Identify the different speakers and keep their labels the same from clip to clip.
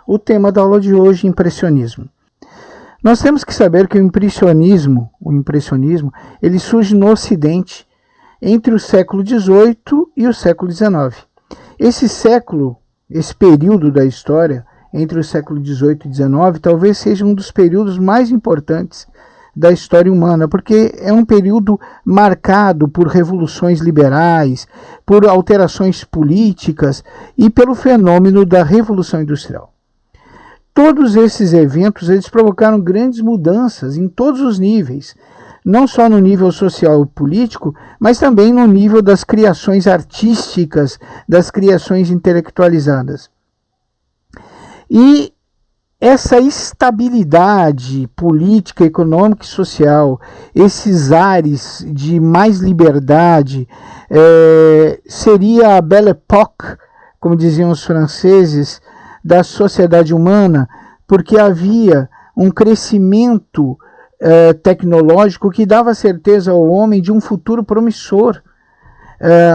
Speaker 1: o tema da aula de hoje, impressionismo. Nós temos que saber que o impressionismo, ele surge no Ocidente entre o século XVIII e o século XIX. Esse período da história, entre o século XVIII e XIX, talvez seja um dos períodos mais importantes da história humana, porque é um período marcado por revoluções liberais, por alterações políticas e pelo fenômeno da Revolução Industrial. Todos esses eventos eles provocaram grandes mudanças em todos os níveis, não só no nível social e político, mas também no nível das criações artísticas, das criações intelectualizadas. E essa estabilidade política, econômica e social, esses ares de mais liberdade, seria a Belle Époque, como diziam os franceses, da sociedade humana, porque havia um crescimento tecnológico que dava certeza ao homem de um futuro promissor.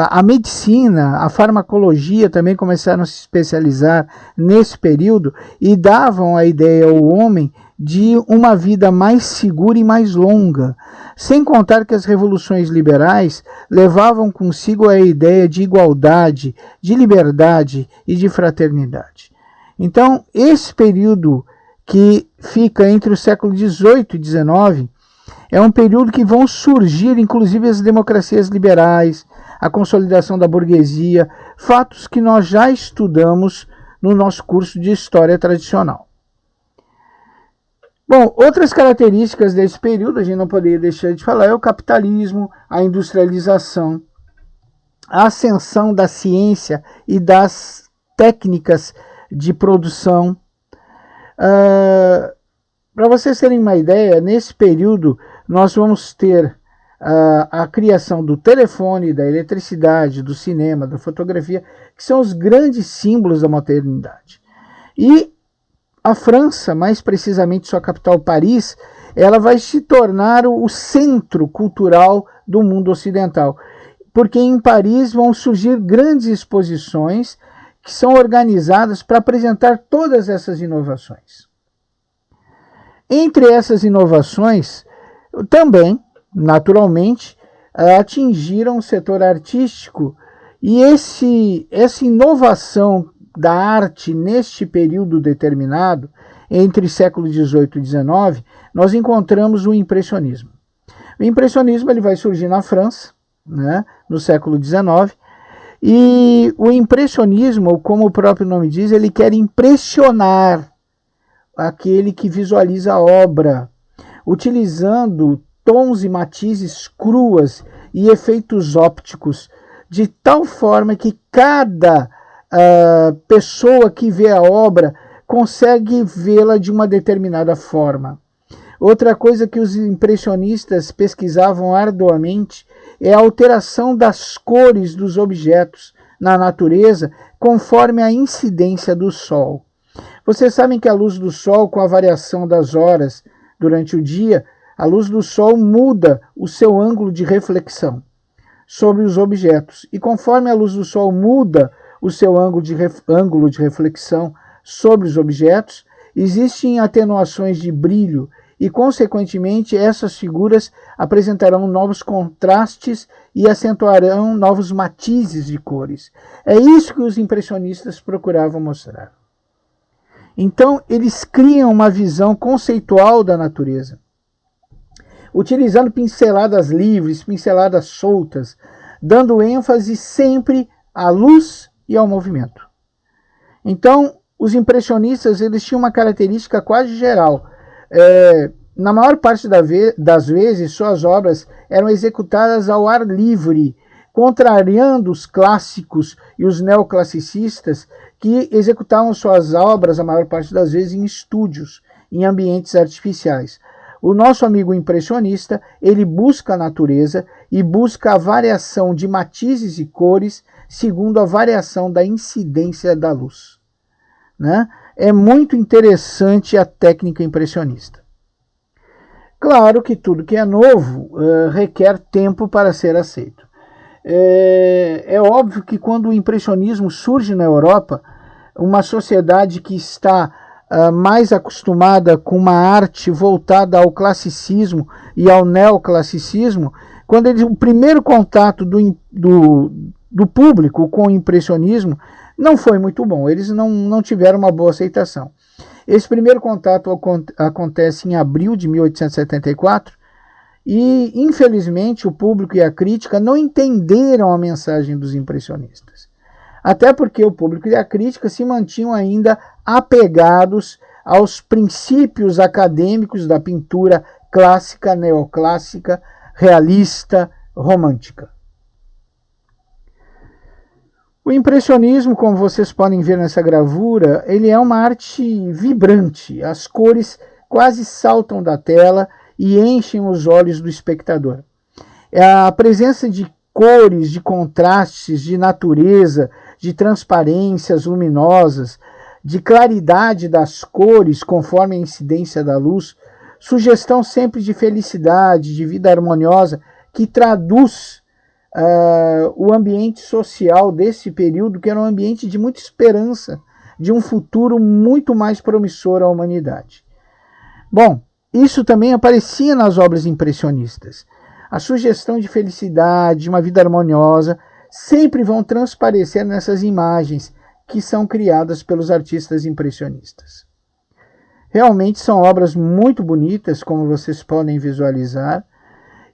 Speaker 1: A medicina, a farmacologia também começaram a se especializar nesse período e davam a ideia ao homem de uma vida mais segura e mais longa, sem contar que as revoluções liberais levavam consigo a ideia de igualdade, de liberdade e de fraternidade. Então, esse período que fica entre o século XVIII e XIX é um período que vão surgir, inclusive, as democracias liberais, a consolidação da burguesia, fatos que nós já estudamos no nosso curso de História Tradicional. Bom, outras características desse período, a gente não poderia deixar de falar, é o capitalismo, a industrialização, a ascensão da ciência e das técnicas de produção. Para vocês terem uma ideia, nesse período nós vamos ter a criação do telefone, da eletricidade, do cinema, da fotografia, que são os grandes símbolos da modernidade. E a França, mais precisamente sua capital Paris, ela vai se tornar o centro cultural do mundo ocidental, porque em Paris vão surgir grandes exposições que são organizadas para apresentar todas essas inovações. Entre essas inovações, também, naturalmente, atingiram o setor artístico, e essa inovação da arte neste período determinado, entre século XVIII e XIX, nós encontramos o impressionismo. O impressionismo ele vai surgir na França, né, no século XIX, e o impressionismo, como o próprio nome diz, ele quer impressionar aquele que visualiza a obra, utilizando tons e matizes cruas e efeitos ópticos, de tal forma que cada pessoa que vê a obra consegue vê-la de uma determinada forma. Outra coisa que os impressionistas pesquisavam arduamente é a alteração das cores dos objetos na natureza conforme a incidência do sol. Vocês sabem que a luz do sol, com a variação das horas durante o dia, a luz do sol muda o seu ângulo de reflexão sobre os objetos. E conforme a luz do sol muda o seu ângulo de reflexão sobre os objetos, existem atenuações de brilho e, consequentemente, essas figuras apresentarão novos contrastes e acentuarão novos matizes de cores. É isso que os impressionistas procuravam mostrar. Então, eles criam uma visão conceitual da natureza, utilizando pinceladas livres, pinceladas soltas, dando ênfase sempre à luz e ao movimento. Então, os impressionistas eles tinham uma característica quase geral. Na maior parte das vezes, suas obras eram executadas ao ar livre, contrariando os clássicos e os neoclassicistas, que executavam suas obras, a maior parte das vezes, em estúdios, em ambientes artificiais. O nosso amigo impressionista, ele busca a natureza e busca a variação de matizes e cores segundo a variação da incidência da luz, né? É muito interessante a técnica impressionista. Claro que tudo que é novo requer tempo para ser aceito. É óbvio que quando o impressionismo surge na Europa, uma sociedade que está mais acostumada com uma arte voltada ao classicismo e ao neoclassicismo, quando o primeiro contato do público com o impressionismo não foi muito bom, eles não tiveram uma boa aceitação. Esse primeiro contato acontece em abril de 1874 e, infelizmente, o público e a crítica não entenderam a mensagem dos impressionistas. Até porque o público e a crítica se mantinham ainda apegados aos princípios acadêmicos da pintura clássica, neoclássica, realista, romântica. O impressionismo, como vocês podem ver nessa gravura, ele é uma arte vibrante. As cores quase saltam da tela e enchem os olhos do espectador. A presença de cores, de contrastes, de natureza, de transparências luminosas, de claridade das cores conforme a incidência da luz, sugestão sempre de felicidade, de vida harmoniosa, que traduz o ambiente social desse período, que era um ambiente de muita esperança, de um futuro muito mais promissor à humanidade. Bom, isso também aparecia nas obras impressionistas. A sugestão de felicidade, de uma vida harmoniosa, sempre vão transparecer nessas imagens que são criadas pelos artistas impressionistas. Realmente são obras muito bonitas, como vocês podem visualizar,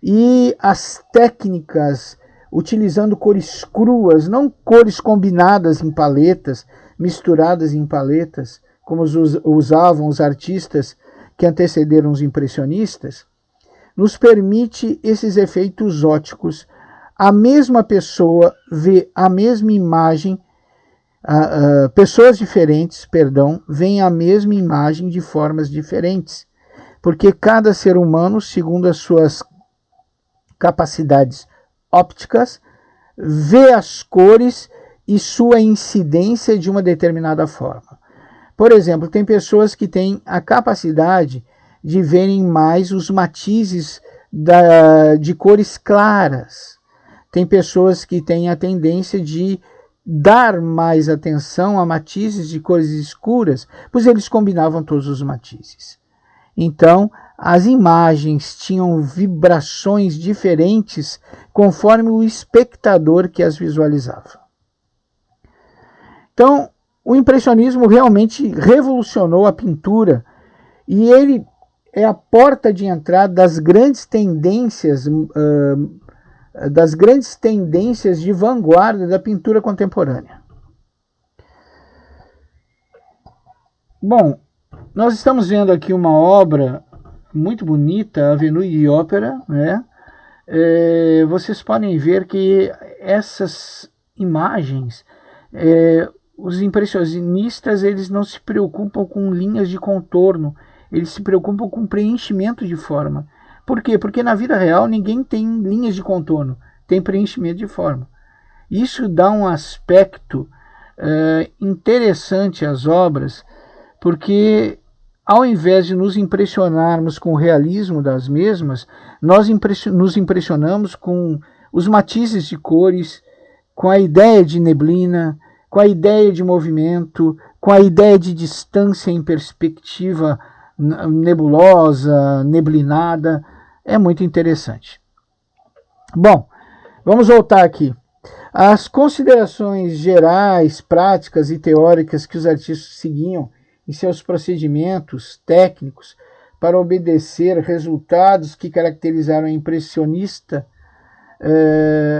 Speaker 1: e as técnicas utilizando cores cruas, não cores combinadas em paletas, misturadas em paletas, como usavam os artistas que antecederam os impressionistas, nos permite esses efeitos óticos. A mesma pessoa vê a mesma imagem, pessoas diferentes, veem a mesma imagem de formas diferentes, porque cada ser humano, segundo as suas capacidades ópticas, vê as cores e sua incidência de uma determinada forma. Por exemplo, tem pessoas que têm a capacidade de verem mais os matizes de cores claras. Tem pessoas que têm a tendência de dar mais atenção a matizes de cores escuras, pois eles combinavam todos os matizes. Então, as imagens tinham vibrações diferentes conforme o espectador que as visualizava. Então, o impressionismo realmente revolucionou a pintura e ele é a porta de entrada das grandes tendências de vanguarda da pintura contemporânea. Bom, nós estamos vendo aqui uma obra muito bonita, Avenue de Ópera, né? Vocês podem ver que essas imagens, os impressionistas, eles não se preocupam com linhas de contorno, eles se preocupam com preenchimento de forma. Por quê? Porque na vida real ninguém tem linhas de contorno, tem preenchimento de forma. Isso dá um aspecto interessante às obras, porque ao invés de nos impressionarmos com o realismo das mesmas, nós nos impressionamos com os matizes de cores, com a ideia de neblina, com a ideia de movimento, com a ideia de distância em perspectiva nebulosa, neblinada. É muito interessante. Bom, vamos voltar aqui. As considerações gerais, práticas e teóricas que os artistas seguiam em seus procedimentos técnicos para obedecer resultados que caracterizaram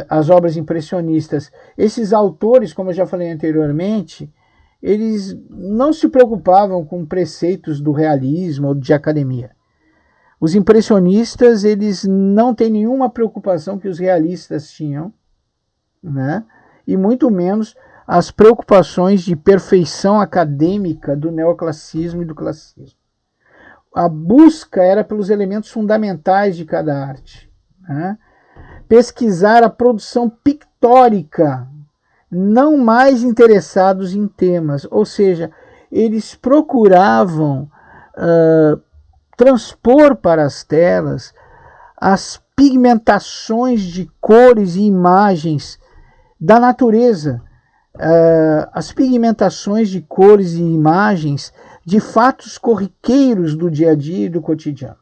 Speaker 1: as obras impressionistas. Esses autores, como eu já falei anteriormente, eles não se preocupavam com preceitos do realismo ou de academia. Os impressionistas, eles não têm nenhuma preocupação que os realistas tinham, né? E muito menos as preocupações de perfeição acadêmica do neoclassicismo e do classicismo. A busca era pelos elementos fundamentais de cada arte, né? Pesquisar a produção pictórica, não mais interessados em temas, ou seja, eles procuravam transpor para as telas as pigmentações de cores e imagens da natureza, as pigmentações de cores e imagens de fatos corriqueiros do dia a dia e do cotidiano.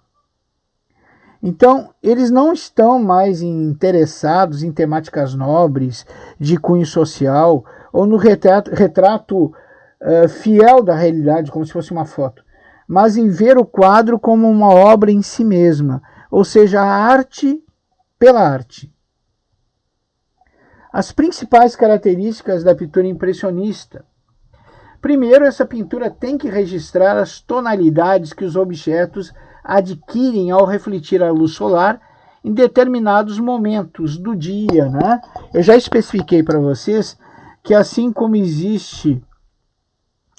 Speaker 1: Então, eles não estão mais interessados em temáticas nobres, de cunho social, ou no retrato fiel da realidade, como se fosse uma foto, mas em ver o quadro como uma obra em si mesma, ou seja, a arte pela arte. As principais características da pintura impressionista. Primeiro, essa pintura tem que registrar as tonalidades que os objetos adquirem ao refletir a luz solar em determinados momentos do dia, né? Eu já especifiquei para vocês que assim como existe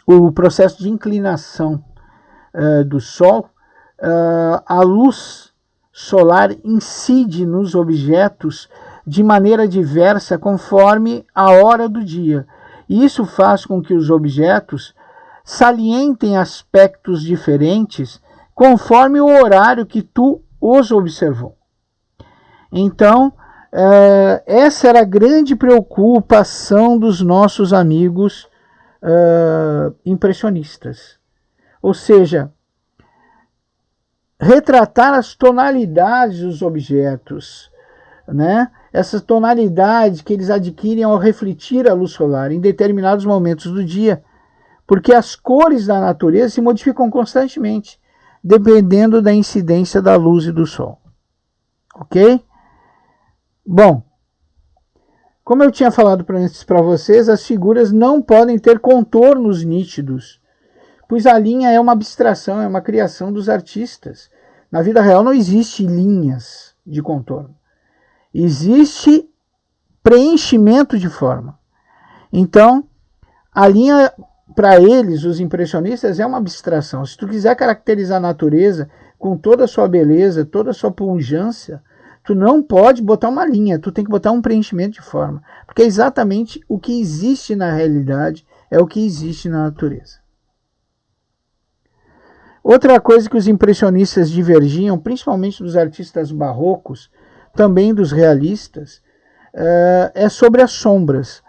Speaker 1: o processo de inclinação do Sol, a luz solar incide nos objetos de maneira diversa conforme a hora do dia. E isso faz com que os objetos salientem aspectos diferentes conforme o horário que tu os observou. Então, essa era a grande preocupação dos nossos amigos impressionistas. Ou seja, retratar as tonalidades dos objetos, né? Essa tonalidade que eles adquirem ao refletir a luz solar em determinados momentos do dia, porque as cores da natureza se modificam constantemente, dependendo da incidência da luz e do sol. Ok? Bom, como eu tinha falado para vocês, as figuras não podem ter contornos nítidos, pois a linha é uma abstração, é uma criação dos artistas. Na vida real não existe linhas de contorno. Existe preenchimento de forma. Então, a linha, para eles, os impressionistas, é uma abstração. Se tu quiser caracterizar a natureza com toda a sua beleza, toda a sua pujança, tu não pode botar uma linha, tu tem que botar um preenchimento de forma. Porque é exatamente o que existe na realidade, é o que existe na natureza. Outra coisa que os impressionistas divergiam, principalmente dos artistas barrocos, também dos realistas, é sobre as sombras.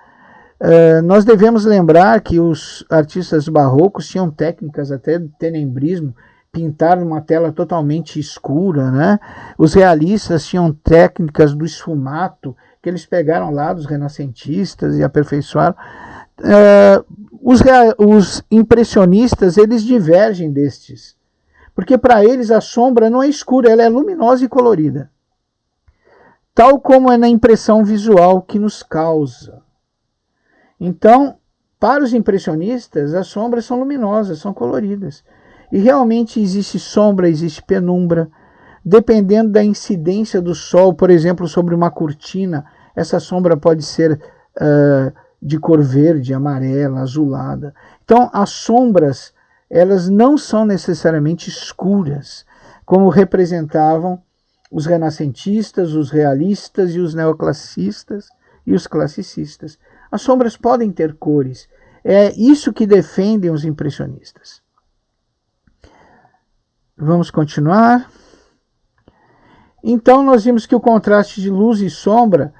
Speaker 1: Nós devemos lembrar que os artistas barrocos tinham técnicas até de tenebrismo, pintar numa tela totalmente escura, né? Os realistas tinham técnicas do esfumato, que eles pegaram lá dos renascentistas e aperfeiçoaram. Os impressionistas, eles divergem destes, porque para eles a sombra não é escura, ela é luminosa e colorida, tal como é na impressão visual que nos causa. Então, para os impressionistas, as sombras são luminosas, são coloridas. E realmente existe sombra, existe penumbra. Dependendo da incidência do sol, por exemplo, sobre uma cortina, essa sombra pode ser de cor verde, amarela, azulada. Então, as sombras, elas não são necessariamente escuras, como representavam os renascentistas, os realistas e os neoclassicistas e os classicistas. As sombras podem ter cores. É isso que defendem os impressionistas. Vamos continuar. Então, nós vimos que o contraste de luz e sombra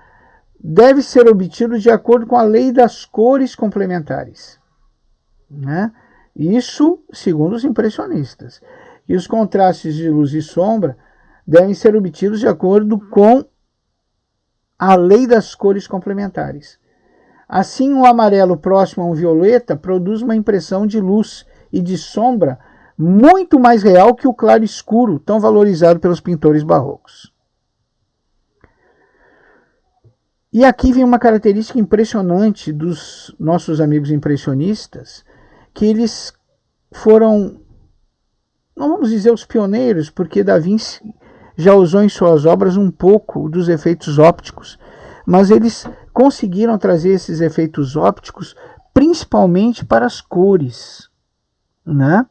Speaker 1: deve ser obtido de acordo com a lei das cores complementares, né? Isso segundo os impressionistas. E os contrastes de luz e sombra devem ser obtidos de acordo com a lei das cores complementares. Assim, o amarelo próximo a um violeta produz uma impressão de luz e de sombra muito mais real que o claro escuro, tão valorizado pelos pintores barrocos. E aqui vem uma característica impressionante dos nossos amigos impressionistas, que eles foram, não vamos dizer os pioneiros, porque Da Vinci já usou em suas obras um pouco dos efeitos ópticos, mas eles conseguiram trazer esses efeitos ópticos principalmente para as cores, né?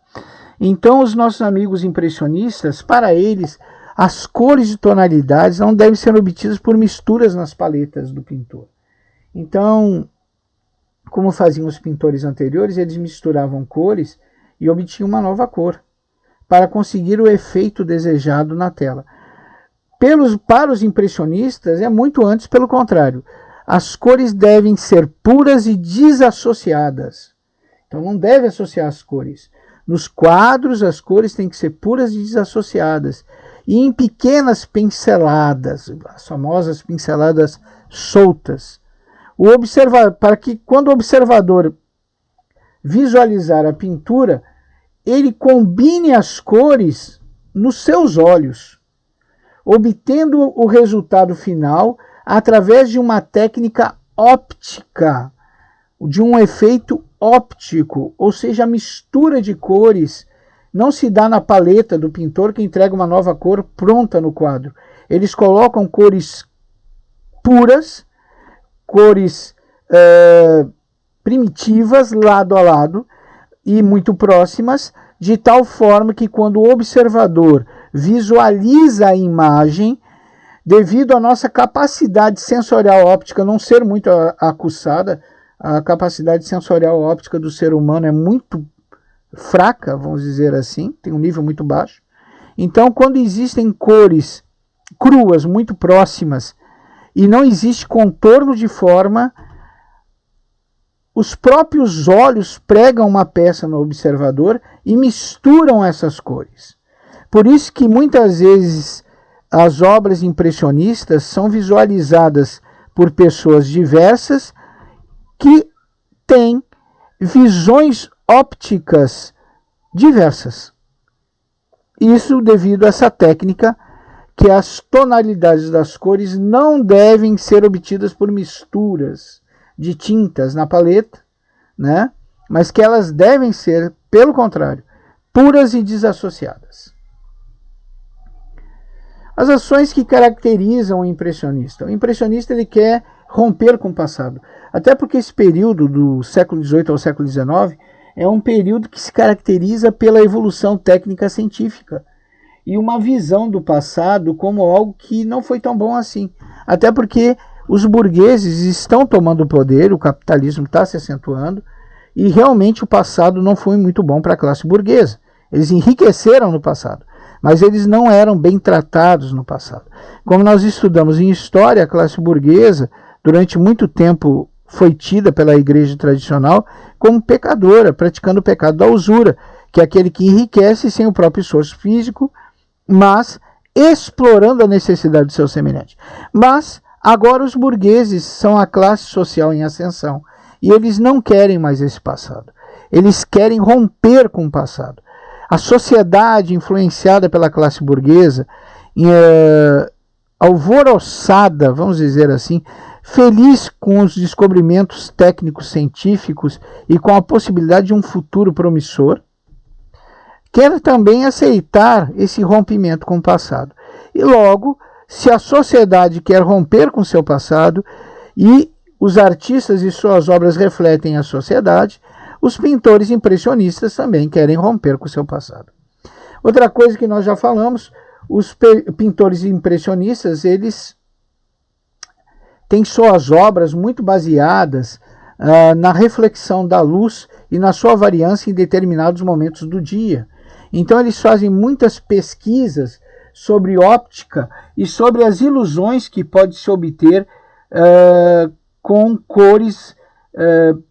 Speaker 1: Então, os nossos amigos impressionistas, para eles, as cores e tonalidades não devem ser obtidas por misturas nas paletas do pintor. Então, como faziam os pintores anteriores, eles misturavam cores e obtinham uma nova cor, para conseguir o efeito desejado na tela. Para os impressionistas, é muito antes pelo contrário. As cores devem ser puras e desassociadas. Então, não deve associar as cores. Nos quadros, as cores têm que ser puras e desassociadas. E em pequenas pinceladas, as famosas pinceladas soltas. Para que quando o observador visualizar a pintura, ele combine as cores nos seus olhos, obtendo o resultado final através de uma técnica óptica, de um efeito óptico, ou seja, a mistura de cores não se dá na paleta do pintor que entrega uma nova cor pronta no quadro. Eles colocam cores puras, cores primitivas, lado a lado, e muito próximas, de tal forma que quando o observador visualiza a imagem, devido à nossa capacidade sensorial óptica não ser muito aguçada, a capacidade sensorial óptica do ser humano é muito fraca, vamos dizer assim, tem um nível muito baixo. Então, quando existem cores cruas muito próximas e não existe contorno de forma, os próprios olhos pregam uma peça no observador e misturam essas cores. Por isso que muitas vezes as obras impressionistas são visualizadas por pessoas diversas que têm visões ópticas diversas. Isso devido a essa técnica que as tonalidades das cores não devem ser obtidas por misturas de tintas na paleta, né? Mas que elas devem ser, pelo contrário, puras e desassociadas. As ações que caracterizam o impressionista. O impressionista ele quer romper com o passado. Até porque esse período do século XVIII ao século XIX é um período que se caracteriza pela evolução técnica científica e uma visão do passado como algo que não foi tão bom assim. Até porque os burgueses estão tomando o poder, o capitalismo está se acentuando, e realmente o passado não foi muito bom para a classe burguesa. Eles enriqueceram no passado, mas eles não eram bem tratados no passado. Como nós estudamos em história, a classe burguesa, durante muito tempo, foi tida pela igreja tradicional como pecadora, praticando o pecado da usura, que é aquele que enriquece sem o próprio esforço físico, mas explorando a necessidade do seu semelhante. Mas agora os burgueses são a classe social em ascensão e eles não querem mais esse passado. Eles querem romper com o passado. A sociedade influenciada pela classe burguesa, alvoroçada, vamos dizer assim, feliz com os descobrimentos técnicos científicos e com a possibilidade de um futuro promissor, quer também aceitar esse rompimento com o passado. E logo, se a sociedade quer romper com seu passado e os artistas e suas obras refletem a sociedade, os pintores impressionistas também querem romper com seu passado. Outra coisa que nós já falamos, os pintores impressionistas, eles têm suas obras muito baseadas na reflexão da luz e na sua variância em determinados momentos do dia. Então eles fazem muitas pesquisas sobre óptica e sobre as ilusões que pode se obter com cores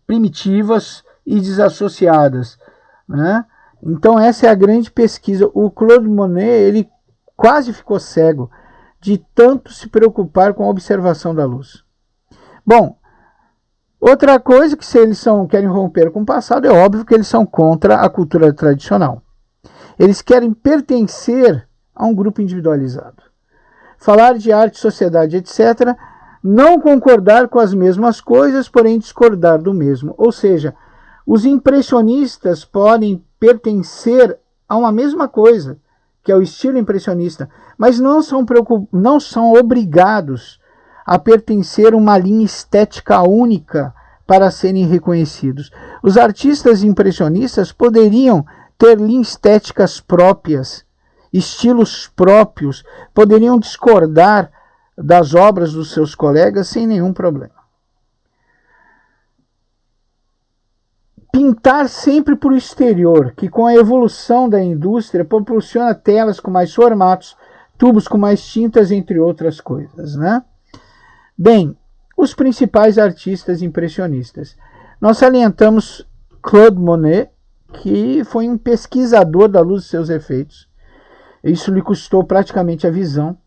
Speaker 1: primitivas e desassociadas, né? Então essa é a grande pesquisa. O Claude Monet, ele quase ficou cego de tanto se preocupar com a observação da luz. Bom, outra coisa que se eles querem romper com o passado, é óbvio que eles são contra a cultura tradicional. Eles querem pertencer a um grupo individualizado. Falar de arte, sociedade, etc., não concordar com as mesmas coisas, porém discordar do mesmo. Ou seja, os impressionistas podem pertencer a uma mesma coisa, que é o estilo impressionista, mas não são obrigados a pertencer a uma linha estética única para serem reconhecidos. Os artistas impressionistas poderiam ter linhas estéticas próprias, estilos próprios, poderiam discordar das obras dos seus colegas sem nenhum problema. Pintar sempre para o exterior, que com a evolução da indústria proporciona telas com mais formatos, tubos com mais tintas, entre outras coisas, né? Bem, os principais artistas impressionistas. Nós salientamos Claude Monet, que foi um pesquisador da luz e seus efeitos. Isso lhe custou praticamente a visão.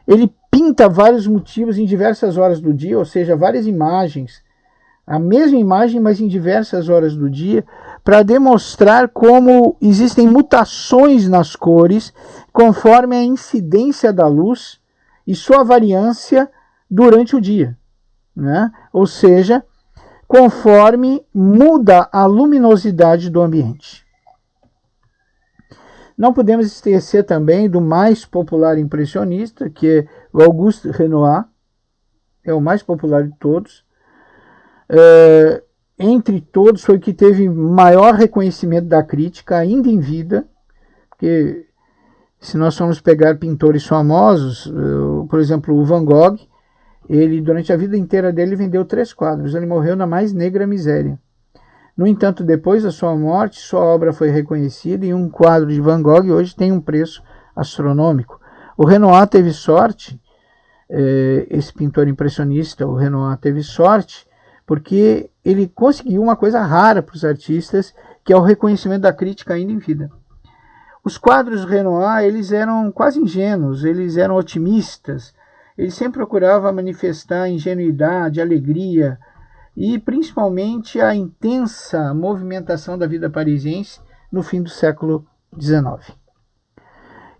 Speaker 1: Ele pinta vários motivos em diversas horas do dia, ou seja, várias imagens, a mesma imagem, mas em diversas horas do dia, para demonstrar como existem mutações nas cores conforme a incidência da luz e sua variância durante o dia, né? Ou seja, conforme muda a luminosidade do ambiente. Não podemos esquecer também do mais popular impressionista, que é o Auguste Renoir, é o mais popular de todos. Entre todos foi o que teve maior reconhecimento da crítica, ainda em vida, porque se nós formos pegar pintores famosos, por exemplo, o Van Gogh, ele durante a vida inteira dele vendeu 3 quadros, ele morreu na mais negra miséria. No entanto, depois da sua morte, sua obra foi reconhecida e um quadro de Van Gogh hoje tem um preço astronômico. O Renoir teve sorte, esse pintor impressionista, o Renoir teve sorte, porque ele conseguiu uma coisa rara para os artistas, que é o reconhecimento da crítica ainda em vida. Os quadros do Renoir, eles eram quase ingênuos, eles eram otimistas, ele sempre procurava manifestar ingenuidade, alegria, e principalmente a intensa movimentação da vida parisiense no fim do século XIX.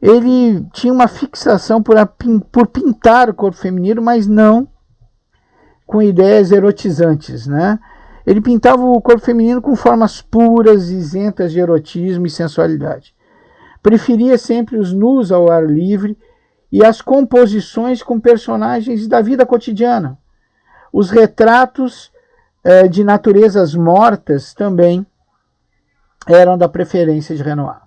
Speaker 1: Ele tinha uma fixação por pintar o corpo feminino, mas não com ideias erotizantes, né? Ele pintava o corpo feminino com formas puras, isentas de erotismo e sensualidade. Preferia sempre os nus ao ar livre e as composições com personagens da vida cotidiana. Os retratos de naturezas mortas também eram da preferência de Renoir.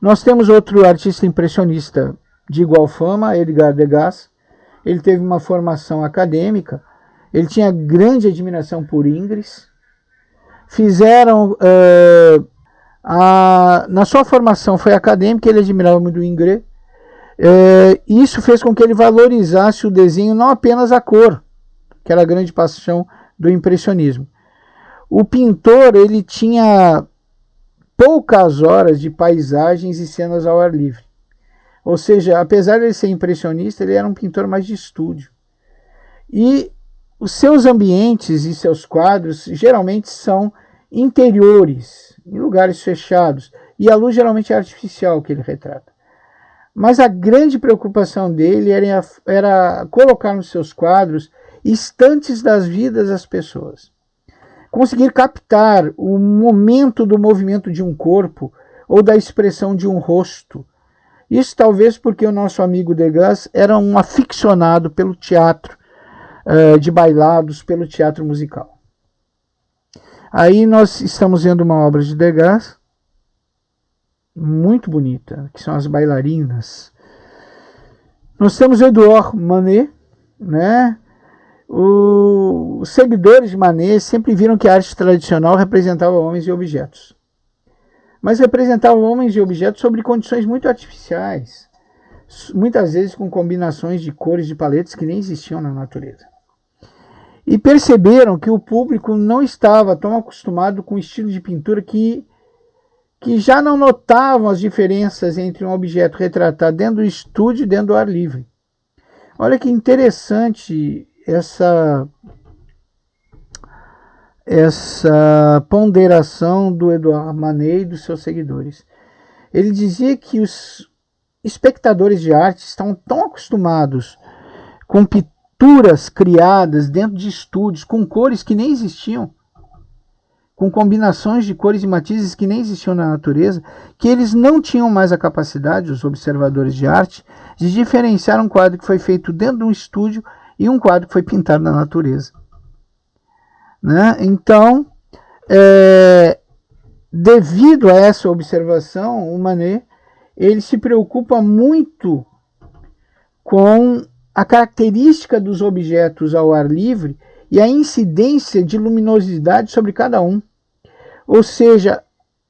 Speaker 1: Nós temos outro artista impressionista de igual fama, Edgar Degas. Ele teve uma formação acadêmica, ele tinha grande admiração por Ingres. Na sua formação foi acadêmica, ele admirava muito Ingres. Isso fez com que ele valorizasse o desenho, não apenas a cor, que era a grande paixão do impressionismo. O pintor, ele tinha poucas horas de paisagens e cenas ao ar livre. Ou seja, apesar de ele ser impressionista, ele era um pintor mais de estúdio. E os seus ambientes e seus quadros geralmente são interiores, em lugares fechados, e a luz geralmente é artificial que ele retrata. Mas a grande preocupação dele era colocar nos seus quadros instantes das vidas das pessoas. Conseguir captar o momento do movimento de um corpo ou da expressão de um rosto. Isso talvez porque o nosso amigo Degas era um aficionado pelo teatro de bailados, pelo teatro musical. Aí nós estamos vendo uma obra de Degas muito bonita, que são as bailarinas. Nós temos Edouard Manet, né? Os seguidores de Manet sempre viram que a arte tradicional representava homens e objetos. Mas representava homens e objetos sobre condições muito artificiais, muitas vezes com combinações de cores de paletas que nem existiam na natureza. E perceberam que o público não estava tão acostumado com o estilo de pintura que já não notavam as diferenças entre um objeto retratado dentro do estúdio e dentro do ar livre. Olha que interessante essa ponderação do Edouard Manet e dos seus seguidores. Ele dizia que os espectadores de arte estão tão acostumados com pinturas criadas dentro de estúdios, com cores que nem existiam, com combinações de cores e matizes que nem existiam na natureza, que eles não tinham mais a capacidade, os observadores de arte, de diferenciar um quadro que foi feito dentro de um estúdio e um quadro que foi pintado na natureza. Né? Então, devido a essa observação, o Manet ele se preocupa muito com a característica dos objetos ao ar livre e a incidência de luminosidade sobre cada um. Ou seja,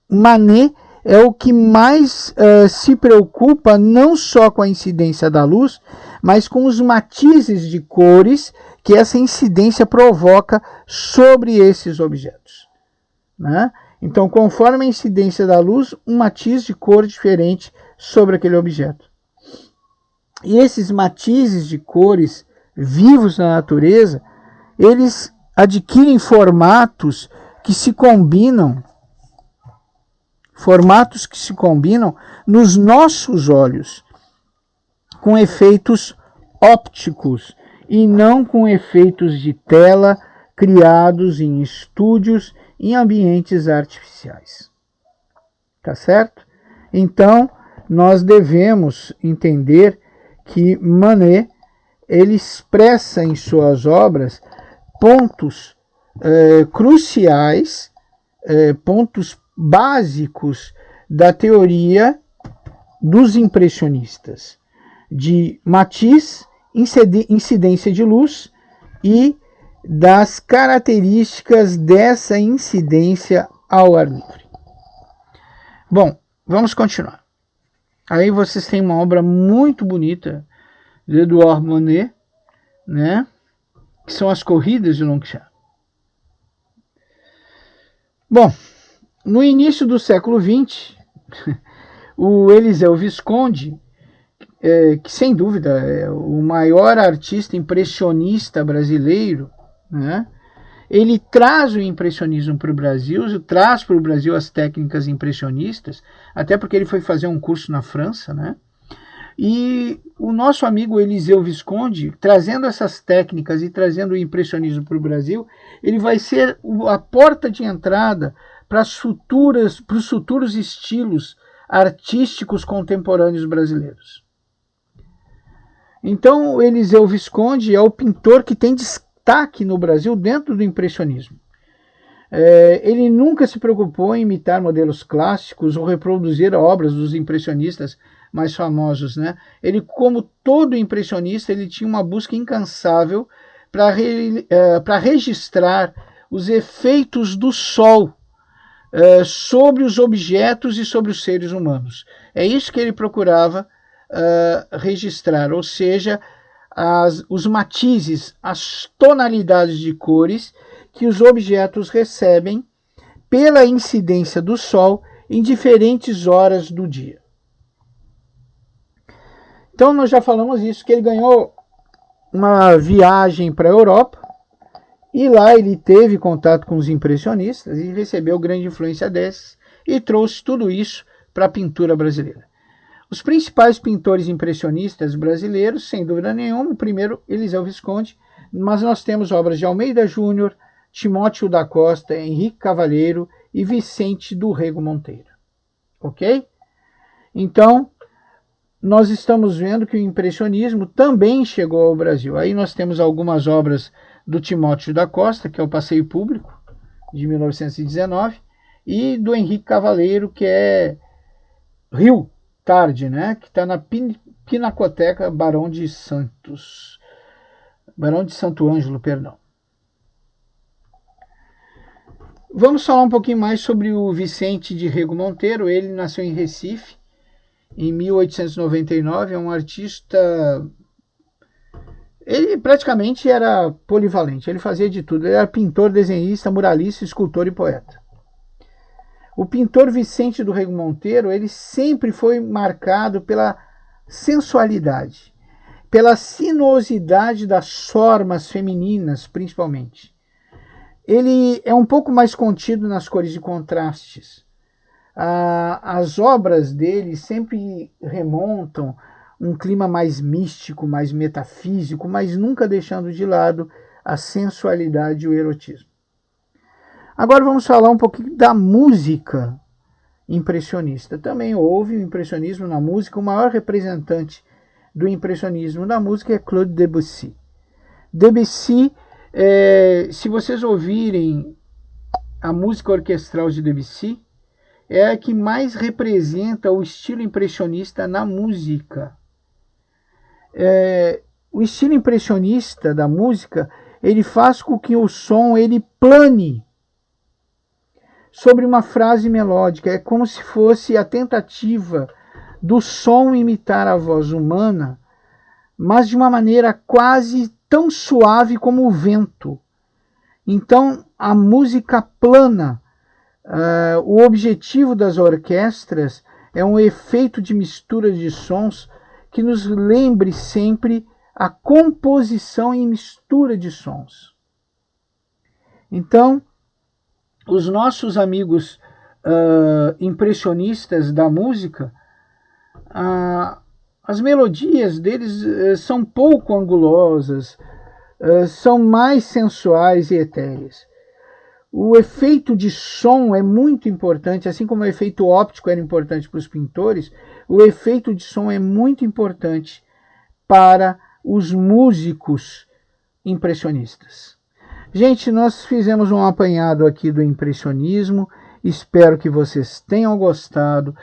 Speaker 1: Manet é o que mais se preocupa não só com a incidência da luz, mas com os matizes de cores que essa incidência provoca sobre esses objetos. Né? Então, conforme a incidência da luz, um matiz de cor diferente sobre aquele objeto. E esses matizes de cores vivos na natureza, eles adquirem formatos que se combinam nos nossos olhos, com efeitos ópticos e não com efeitos de tela criados em estúdios, em ambientes artificiais. Tá certo? Então, nós devemos entender que Manet, ele expressa em suas obras pontos cruciais, pontos básicos da teoria dos impressionistas, de matiz, incidência de luz e das características dessa incidência ao ar livre. Bom, vamos continuar. Aí vocês têm uma obra muito bonita de Edouard Manet, né? Que são as corridas de Longchamp. Bom, no início do século XX, o Eliseu Visconde, que sem dúvida é o maior artista impressionista brasileiro, né? Ele traz o impressionismo para o Brasil, traz para o Brasil as técnicas impressionistas, até porque ele foi fazer um curso na França, né? E o nosso amigo Eliseu Visconde, trazendo essas técnicas e trazendo o impressionismo para o Brasil, ele vai ser a porta de entrada para os futuros estilos artísticos contemporâneos brasileiros. Então, o Eliseu Visconde é o pintor que tem destaque no Brasil dentro do impressionismo. Ele nunca se preocupou em imitar modelos clássicos ou reproduzir obras dos impressionistas mais famosos, né? Ele, como todo impressionista, ele tinha uma busca incansável para registrar os efeitos do sol sobre os objetos e sobre os seres humanos. É isso que ele procurava registrar, ou seja, os matizes, as tonalidades de cores que os objetos recebem pela incidência do sol em diferentes horas do dia. Então nós já falamos isso, que ele ganhou uma viagem para a Europa e lá ele teve contato com os impressionistas e recebeu grande influência desses e trouxe tudo isso para a pintura brasileira. Os principais pintores impressionistas brasileiros, sem dúvida nenhuma, o primeiro, Eliseu Visconde, mas nós temos obras de Almeida Júnior, Timóteo da Costa, Henrique Cavalheiro e Vicente do Rego Monteiro. Ok? Então, nós estamos vendo que o impressionismo também chegou ao Brasil. Aí nós temos algumas obras do Timóteo da Costa, que é o Passeio Público, de 1919, e do Henrique Cavalheiro, que é Rio Tarde, né? Que está na Pinacoteca Barão de Santo Ângelo, perdão. Vamos falar um pouquinho mais sobre o Vicente de Rego Monteiro. Ele nasceu em Recife em 1899, é um artista. Ele praticamente era polivalente, ele fazia de tudo. Ele era pintor, desenhista, muralista, escultor e poeta. O pintor Vicente do Rego Monteiro, ele sempre foi marcado pela sensualidade, pela sinuosidade das formas femininas, principalmente. Ele é um pouco mais contido nas cores de contrastes. As obras dele sempre remontam um clima mais místico, mais metafísico, mas nunca deixando de lado a sensualidade e o erotismo. Agora vamos falar um pouquinho da música impressionista. Também houve o impressionismo na música. O maior representante do impressionismo na música é Claude Debussy. Debussy, se vocês ouvirem a música orquestral de Debussy, é a que mais representa o estilo impressionista na música. O estilo impressionista da música, ele faz com que o som ele plane sobre uma frase melódica. É como se fosse a tentativa do som imitar a voz humana, mas de uma maneira quase tão suave como o vento. Então a música plana O objetivo das orquestras é um efeito de mistura de sons que nos lembre sempre a composição e mistura de sons. Então, os nossos amigos impressionistas da música, as melodias deles são pouco angulosas, são mais sensuais e etéreas. O efeito de som é muito importante, assim como o efeito óptico era importante para os pintores, o efeito de som é muito importante para os músicos impressionistas. Gente, nós fizemos um apanhado aqui do impressionismo, espero que vocês tenham gostado.